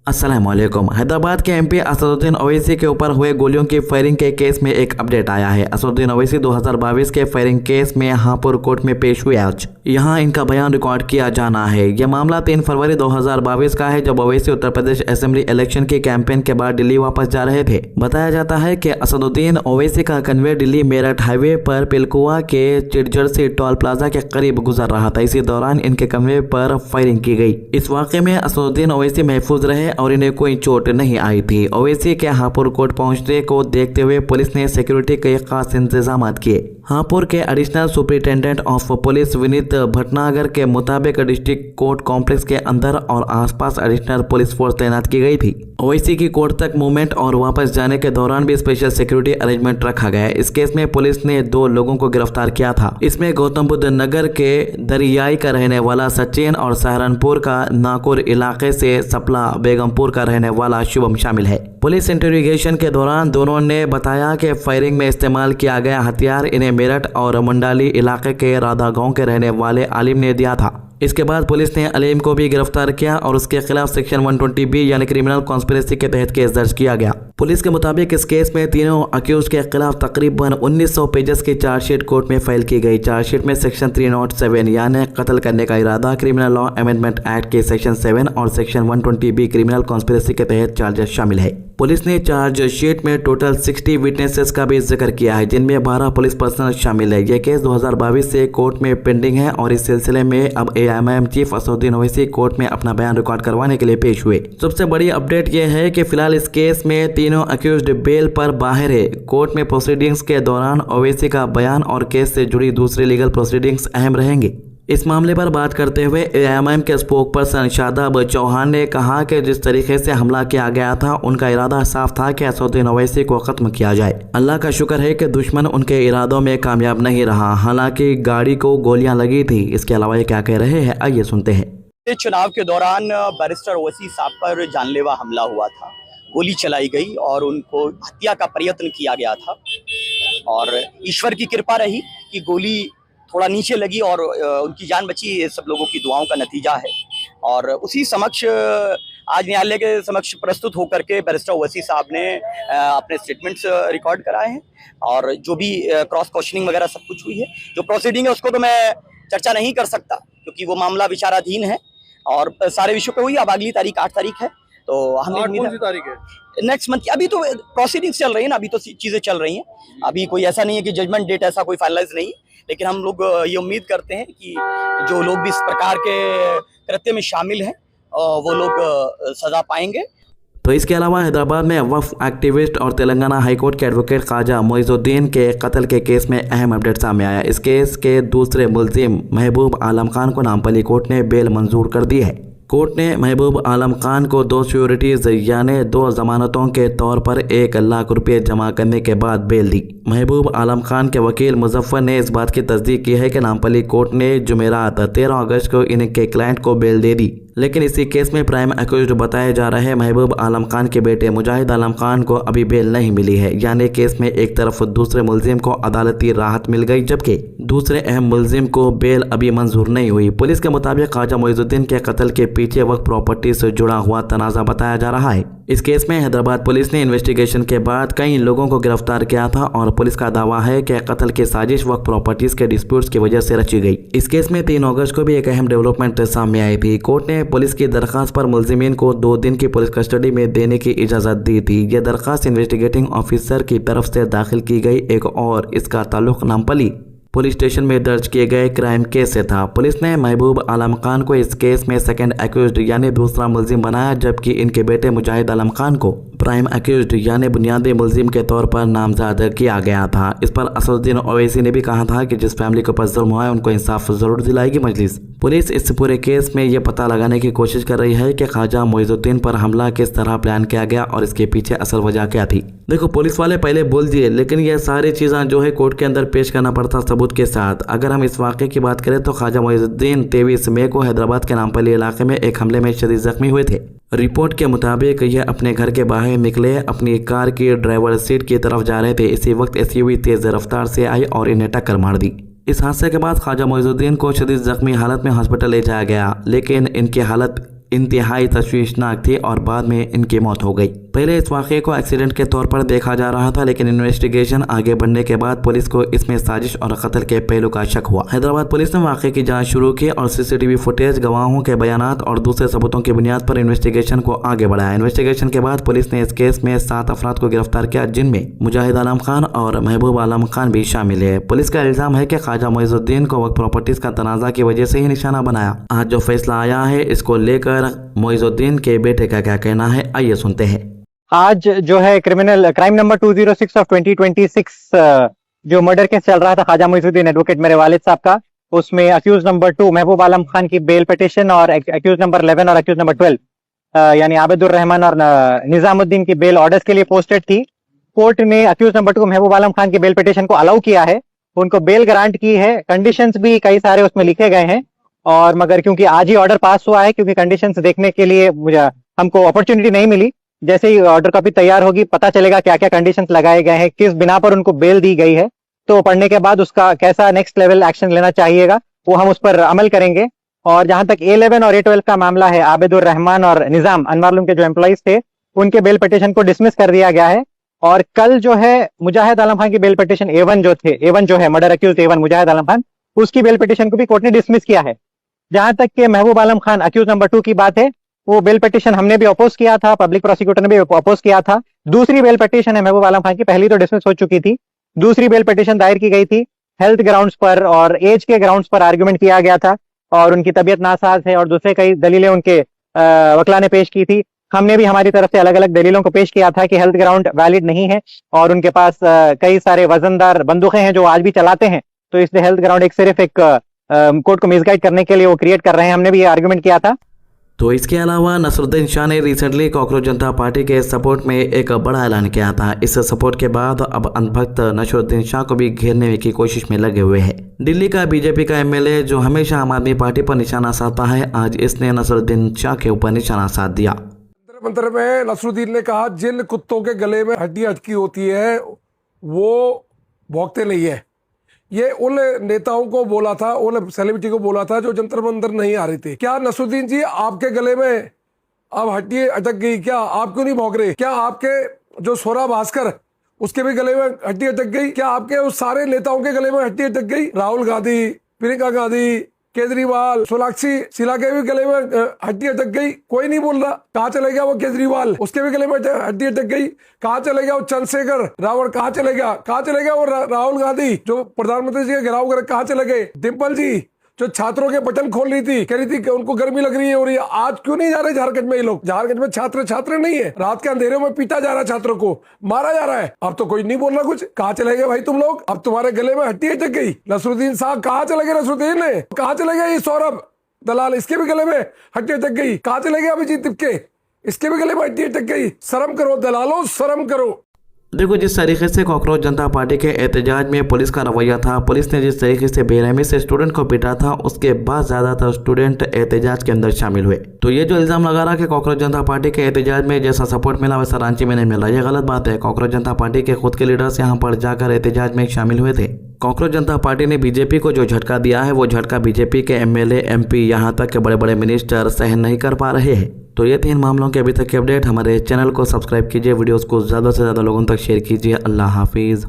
अस्सलामुअलैकुम। हैदराबाद के एमपी असदुद्दीन ओवैसी के ऊपर हुए गोलियों की फायरिंग के केस में एक अपडेट आया है। असदुद्दीन ओवैसी 2022 के फायरिंग केस में हापुड़ कोर्ट में पेश हुए। आज यहां इनका बयान रिकॉर्ड किया जाना है। यह मामला 3 फरवरी 2022 का है, जब ओवैसी उत्तर प्रदेश असेंबली इलेक्शन की कैंपेन के बाद दिल्ली वापस जा रहे थे। बताया जाता है कि असदुद्दीन ओवैसी का कन्वे दिल्ली मेरठ हाईवे पर पिलकुआ के चिटजर्सी टोल प्लाजा के करीब गुजर रहा था। इसी दौरान इनके कन्वे पर फायरिंग की गई। इस वाक़े में असदुद्दीन ओवैसी महफूज रहे और इन्हें कोई चोट नहीं आई थी। ओवैसी के हापुड़ कोर्ट पहुंचने को देखते हुए पुलिस ने सिक्योरिटी के खास इंतजाम किए। हापुड़ के additional superintendent of police Vineet Bhatnagar के मुताबिक डिस्ट्रिक्ट कोर्ट कॉम्प्लेक्स के अंदर और आसपास एडिशनल पुलिस फोर्स तैनात की गई थी। ओवैसी की कोर्ट तक मूवमेंट और वापस जाने के दौरान भी स्पेशल सिक्योरिटी अरेंजमेंट रखा गया। इस केस में पुलिस ने 2 लोगों को गिरफ्तार किया था। इसमें गौतम बुद्ध नगर के दरियाई का रहने वाला सचिन और सहारनपुर का नाकुर इलाके से सपला बेगमपुर का रहने वाला शुभम शामिल है। पुलिस इंटरोगेशन के दौरान दोनों ने बताया कि फायरिंग में इस्तेमाल किया गया हथियार इन्हें मेरठ और मंडाली इलाके के राधा गांव के रहने वाले आलिम ने दिया था। इसके बाद पुलिस ने अलीम को भी गिरफ्तार किया और उसके खिलाफ सेक्शन 120B यानी क्रिमिनल कॉन्स्पिरेसी के तहत केस दर्ज किया गया। पुलिस के मुताबिक इस केस में तीनों अक्यूज के खिलाफ तकरीबन 1900 पेजेस की चार्जशीट कोर्ट में फाइल की गई। चार्जशीट में सेक्शन 307 यानी कत्ल करने का इरादा, क्रिमिनल लॉ अमेंडमेंट एक्ट के सेक्शन 7 और सेक्शन 120B क्रिमिनल कॉन्स्पिरेसी के तहत चार्जेस शामिल है। पुलिस ने चार्जशीट में टोटल 60 विटनेसेस का भी जिक्र किया है, जिनमें 12 पुलिस पर्सनल शामिल है। यह केस 2022 से कोर्ट में पेंडिंग है और इस सिलसिले में अब AIMIM chief Asaduddin Owaisi court में अपना बयान रिकॉर्ड करवाने के लिए पेश हुए। सबसे बड़ी अपडेट यह है कि फिलहाल इस केस में तीनों अक्यूज्ड बेल पर बाहर है। कोर्ट में प्रोसीडिंग्स के दौरान ओवैसी का बयान और केस से जुड़ी दूसरी लीगल प्रोसीडिंग्स अहम रहेंगे। इस मामले पर बात करते हुए AIMIM के स्पोकपर्सन शादाब चौहान ने कहा कि जिस तरीके से हमला किया गया था, उनका इरादा साफ था कि असदुद्दीन ओवैसी को खत्म किया जाए। अल्लाह का शुक्र है कि दुश्मन उनके इरादों में कामयाब नहीं रहा। हालांकि गाड़ी को गोलियां लगी थी। इसके अलावा ये क्या कह रहे हैं, आइए सुनते हैं। चुनाव के दौरान बैरिस्टर ओवैसी साहब पर जानलेवा हमला हुआ था, गोली चलाई गई और उनको हत्या का प्रयत्न किया गया था और ईश्वर की कृपा रही कि गोली थोड़ा नीचे लगी और उनकी जान बची। ये सब लोगों की दुआओं का नतीजा है। और उसी समक्ष आज न्यायालय के समक्ष प्रस्तुत होकर के बैरिस्टर ओवैसी साहब ने अपने स्टेटमेंट्स रिकॉर्ड कराए हैं और जो भी क्रॉस क्वेश्चनिंग वगैरह सब कुछ हुई है। जो प्रोसीडिंग है उसको तो मैं चर्चा नहीं कर सकता क्योंकि वो मामला विचाराधीन है और सारे विषयों पे हुई। अब अगली तारीख 8 तारीख है, तो हमें कौन सी तारीख है? Next month. अभी तो प्रोसीडिंग्स चल रही है ना, अभी तो चीजें चल रही हैं। अभी कोई ऐसा नहीं है कि जजमेंट डेट ऐसा कोई फाइनलाइज नहीं, लेकिन हम लोग ये उम्मीद करते हैं कि जो लोग भी इस प्रकार के कृत्य में शामिल हैं वो लोग सजा पाएंगे। तो इसके अलावा हैदराबाद में वक्फ एक्टिविस्ट और तेलंगाना हाईकोर्ट के एडवोकेट ख्वाजा मोइजुद्दीन के कत्ल के केस में अहम अपडेट सामने आया। इस केस के दूसरे मुलजिम महबूब आलम खान को नामपल्ली कोर्ट ने बेल मंजूर कर दी है। कोर्ट ने महबूब आलम खान को 2 श्योरिटीज यानी 2 जमानतों के तौर पर 1 लाख रुपये जमा करने के बाद बेल दी। महबूब आलम खान के वकील मुजफ्फर ने इस बात की तस्दीक की है कि नामपल्ली कोर्ट ने जुमेरात 13 अगस्त को इनके क्लाइंट को बेल दे दी। लेकिन इसी केस में प्राइम अक्यूज्ड बताए जा रहे महबूब आलम खान के बेटे मुजाहिद आलम खान को अभी बेल नहीं मिली है। यानी केस में एक तरफ दूसरे मुलजिम को अदालती राहत मिल गई, जबकि दूसरे अहम मुलजिम को बेल अभी मंजूर नहीं हुई। पुलिस के मुताबिक ख्वाजा मोइजुद्दीन के कत्ल के पीछे वक्त प्रॉपर्टी से जुड़ा हुआ तनाज़ा बताया जा रहा है। इस केस में हैदराबाद पुलिस ने इन्वेस्टिगेशन के बाद कई लोगों को गिरफ्तार किया था और पुलिस का दावा है कि कत्ल की साजिश वक्त प्रॉपर्टीज के डिस्प्यूट्स की वजह से रची गई। इस केस में 3 अगस्त को भी एक अहम डेवलपमेंट सामने आई थी। कोर्ट ने पुलिस की दरखास्त पर मुलजिमीन को 2 दिन की पुलिस कस्टडी में देने की इजाजत दी थी। यह दरखास्त इन्वेस्टिगेटिंग ऑफिसर की तरफ से दाखिल की गई एक और इसका ताल्लुक नामपल्ली पुलिस स्टेशन में दर्ज किए गए क्राइम केस से था। पुलिस ने महबूब आलम खान को इस केस में सेकंड एक्यूज्ड यानी दूसरा मुलजिम बनाया, जबकि इनके बेटे मुजाहिद आलम खान को प्राइम एक्यूज्ड यानी बुनियादी मुलजिम के तौर पर नामजद किया गया था। इस पर असदुद्दीन ओवैसी ने भी कहा था कि जिस फैमिली के ऊपर जुल्म हुआ है उनको इंसाफ जरूर दिलाएगी मजलिस। पुलिस इस पूरे केस में ये पता लगाने की कोशिश कर रही है कि ख्वाजा मोइजुद्दीन पर हमला किस तरह प्लान किया गया और इसके पीछे असल वजह क्या थी। देखो, पुलिस वाले पहले बोल दिए, लेकिन ये सारी चीज़ें जो है कोर्ट के अंदर पेश करना पड़ता सबूत के साथ। अगर हम इस वाक़े की बात करें तो ख्वाजा मोइजुद्दीन 23 मई को हैदराबाद के नामपल्ली इलाके में एक हमले में शदीद जख्मी हुए थे। रिपोर्ट के मुताबिक यह अपने घर के बाहर निकले, अपनी कार की ड्राइवर सीट की तरफ जा रहे थे। इसी वक्त SUV तेज रफ्तार से आई और इन्हें टक्कर मार दी। इस हादसे के बाद ख्वाजा मोइजुद्दीन को शदीद जख्मी हालत में हॉस्पिटल ले जाया गया, लेकिन इनकी हालत इंतहाई तशवीशनाक थी और बाद में इनकी मौत हो गई। पहले इस वाक़े को एक्सीडेंट के तौर पर देखा जा रहा था, लेकिन इन्वेस्टिगेशन आगे बढ़ने के बाद पुलिस को इसमें साजिश और कत्ल के पहलू का शक हुआ। हैदराबाद पुलिस ने वाक़े की जांच शुरू की और सीसीटीवी फुटेज, गवाहों के बयानात और दूसरे सबूतों की बुनियाद पर इन्वेस्टिगेशन को आगे बढ़ाया। इन्वेस्टिगेशन के बाद पुलिस ने इस केस में 7 अफराद को गिरफ्तार किया, जिनमें मुजाहिद आलम खान और महबूब आलम खान भी शामिल है। पुलिस का इल्जाम है कि ख्वाजा मोइजुद्दीन को वक्त प्रॉपर्टीज का तनाज़ा की वजह से ही निशाना बनाया। आज जो फैसला आया है, इसको लेकर मोइजुद्दीन के बेटे का क्या कहना है, आइए सुनते हैं। आज जो है क्राइम नंबर 206 ऑफ 2026 जो मर्डर केस चल रहा था ख्वाजा मोइजुद्दीन एडवोकेट मेरे वालिद साहब का, उसमें अक्यूज नंबर 2 महबूब आलम खान की बेल पिटिशन और अक्यूज नंबर 11 और अक्यूज नंबर 12 यानी आबिदुर रहमान और निजामुद्दीन की बेल ऑर्डर्स के लिए पोस्टेड थी। कोर्ट ने अक्यूज नंबर 2 महबूब आलम खान की बेल पिटिशन को अलाउ किया है, उनको बेल ग्रांट की है। कंडीशंस भी कई सारे उसमें लिखे गए हैं और मगर क्योंकि आज ही ऑर्डर पास हुआ है, क्योंकि कंडीशंस देखने के लिए हमको अपॉर्चुनिटी नहीं मिली, जैसे ही ऑर्डर कॉपी तैयार होगी पता चलेगा क्या क्या कंडीशंस लगाए गए हैं, किस बिना पर उनको बेल दी गई है। तो पढ़ने के बाद उसका कैसा नेक्स्ट लेवल एक्शन लेना चाहिएगा वो हम उस पर अमल करेंगे। और जहां तक A11 और A12 का मामला है, आबिदुर रहमान और निजाम अनवारुम के जो एम्प्लॉइज थे, उनके बेल पिटिशन को डिसमिस कर दिया गया है। और कल जो है मुजाहिद आलम खान की बेल पिटिशन A1 जो है मर्डर अक्यूज A1 मुजाहिद आलम खान, उसकी बेल पिटिशन को भी कोर्ट ने डिसमिस किया है। जहां तक कि महबूब आलम खान अक्यूज नंबर 2 की बात है, वो बेल पिटिशन हमने भी अपोज किया था, पब्लिक प्रोसिक्यूटर ने भी अपोज किया था। दूसरी बेल पिटिशन है महबूब आलम खान की, पहली तो डिसमिस हो चुकी थी, दूसरी बेल पिटिशन दायर की गई थी हेल्थ ग्राउंड्स पर और एज के ग्राउंड्स पर आर्गुमेंट किया गया था और उनकी तबीयत नासाज है और दूसरे कई दलीलें उनके वकला ने पेश की थी। हमने भी हमारी तरफ से अलग अलग दलीलों को पेश किया था कि हेल्थ ग्राउंड वैलिड नहीं है और उनके पास कई सारे वजनदार बंदूकें हैं जो आज भी चलाते हैं, तो इसलिए हेल्थ ग्राउंड सिर्फ एक कोर्ट को मिसगाइड करने के लिए वो क्रिएट कर रहे हैं। हमने भी ये आर्गुमेंट किया था। तो इसके अलावा नसरुद्दीन शाह ने रिसेंटली कॉकरोच जनता पार्टी के सपोर्ट में एक बड़ा ऐलान किया था। इस सपोर्ट के बाद अब अंधभक्त नसरुद्दीन शाह को भी घेरने की कोशिश में लगे हुए हैं। दिल्ली का बीजेपी का एमएलए जो हमेशा आम आदमी पार्टी पर निशाना साधता है, आज इसने नसरुद्दीन शाह के ऊपर निशाना साध दिया। मंत्र में नसरुद्दीन ने कहा, जिन कुत्तों के गले में हड्डी अटकी होती है वो भौंकते नहीं है। ये उन नेताओं को बोला था, उन सेलिब्रिटी को बोला था जो जंतर मंतर नहीं आ रही थी। क्या नसरुद्दीन जी आपके गले में अब हड्डी अटक गई? क्या आप क्यों नहीं भौंक रहे? क्या आपके जो स्वरा भास्कर उसके भी गले में हड्डी अटक गई? क्या आपके उस सारे नेताओं के गले में हड्डी अटक गई? राहुल गांधी, प्रियंका गांधी, केजरीवाल, सोनाक्षी सिन्हा के भी गले में हड्डी अटक गई, कोई नहीं बोल रहा। कहाँ चले गया वो केजरीवाल? उसके भी गले में हड्डी अटक गई। कहाँ चले गया वो चंद्रशेखर रावण? कहाँ चले गया? कहाँ चले गया वो राहुल गांधी जो प्रधानमंत्री जी के घेराव कर? कहाँ चले गए? डिम्पल जी जो छात्रों के बटन खोल रही थी, कह रही थी कि उनको गर्मी लग रही है हो रही है, आज क्यों नहीं जा रहे झारखंड में? ये लोग झारखंड में छात्र नहीं है, रात के अंधेरे में पीटा जा रहा है, छात्रों को मारा जा रहा है। अब तो कोई नहीं बोल रहा कुछ। कहाँ चले गए भाई तुम लोग? अब तुम्हारे गले में हड्डी अटक गई। नसरुद्दीन साहब कहाँ चले गए? नसरुद्दीन ने कहाँ चले गए? ये सौरभ दलाल, इसके भी गले में हड्डी अटक गई। कहाँ चले गए अभिजीत तिपके? इसके भी गले में हड्डी अटक गई। शर्म करो दलालों, शर्म करो। देखो, जिस तरीके से कॉकरोच जनता पार्टी के एहतजाज में पुलिस का रवैया था, पुलिस ने जिस तरीके से बेरहमी से स्टूडेंट को पीटा था, उसके बाद ज्यादातर स्टूडेंट एहतजाज के अंदर शामिल हुए। तो ये जो इल्जाम लगा रहा कि कॉकरोच जनता पार्टी के एहतजाज में जैसा सपोर्ट मिला वैसा रांची में नहीं मिला, ये गलत बात है। कॉकरोच जनता पार्टी के खुद के लीडर्स यहाँ पर जाकर एहतजाज में शामिल हुए थे। कॉकरोच जनता पार्टी ने बीजेपी को जो झटका दिया है, वो झटका बीजेपी के एमएलए, एमपी, यहाँ तक के बड़े बड़े मिनिस्टर सहन नहीं कर पा रहे हैं। तो ये 3 मामलों के अभी तक के अपडेट। हमारे चैनल को सब्सक्राइब कीजिए, वीडियोस को ज़्यादा से ज़्यादा लोगों तक शेयर कीजिए। अल्लाह हाफिज़।